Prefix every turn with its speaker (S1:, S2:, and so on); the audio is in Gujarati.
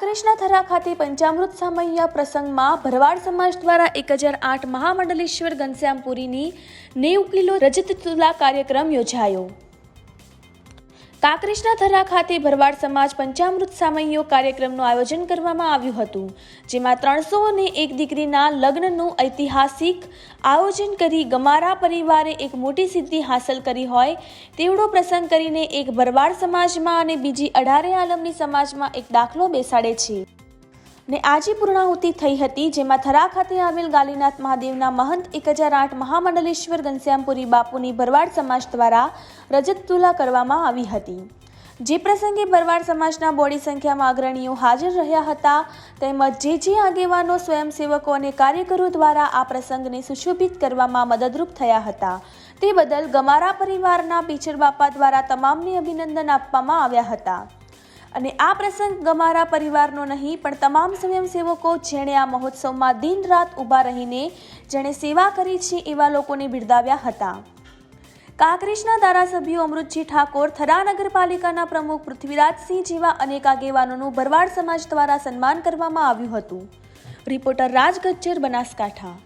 S1: કાંકરેજના થરા ખાતે પંચામૃત સામૈયા પ્રસંગમાં ભરવાડ સમાજ દ્વારા 1008 મહામંડલેશ્વર ઘનશ્યામપુરીની 90 કિલો રજત તુલા કાર્યક્રમ યોજાયો। કાંકરેજના થરા ખાતે ભરવાડ સમાજ પંચામૃત સામૈયો કાર્યક્રમનું આયોજન કરવામાં આવ્યું હતું, જેમાં 301 દીકરીના લગ્નનું ઐતિહાસિક આયોજન કરી ગમારા પરિવારે એક મોટી સિદ્ધિ હાંસલ કરી હોય તેવડો પ્રસંગ કરીને એક ભરવાડ સમાજમાં અને બીજી 18 આલમની સમાજમાં એક દાખલો બેસાડે છે ને આજે પૂર્ણાહુતિ થઈ હતી, જેમાં થરા ખાતે આવેલ ગાલીનાથ મહાદેવના મહંત 1008 મહામંડલેશ્વર ઘનશ્યામપુરી બાપુની ભરવાડ સમાજ દ્વારા રજત તુલા કરવામાં આવી હતી। જે પ્રસંગે ભરવાડ સમાજના બોડી સંખ્યામાં અગ્રણીઓ હાજર રહ્યા હતા, તેમજ જે આગેવાનો, સ્વયંસેવકો અને કાર્યકરો દ્વારા આ પ્રસંગને સુશોભિત કરવામાં મદદરૂપ થયા હતા, તે બદલ ગમારા પરિવારના પીછર બાપા દ્વારા તમામને અભિનંદન આપવામાં આવ્યા હતા। અને આ પ્રસંગ ગમારા પરિવારનો નહીં પણ તમામ સ્વયંસેવકો જેણે આ મહોત્સવમાં દિન રાત ઊભા રહીને જેણે સેવા કરી છે એવા લોકોને બિરદાવ્યા હતા। કાંકરેજના ધારાસભ્યો અમૃતજી ઠાકોર, થરા નગરપાલિકાના પ્રમુખ પૃથ્વીરાજસિંહ જેવા અનેક આગેવાનોનું ભરવાડ સમાજ દ્વારા સન્માન કરવામાં આવ્યું હતું। રિપોર્ટર રાજ ગજ્જર, બનાસકાંઠા।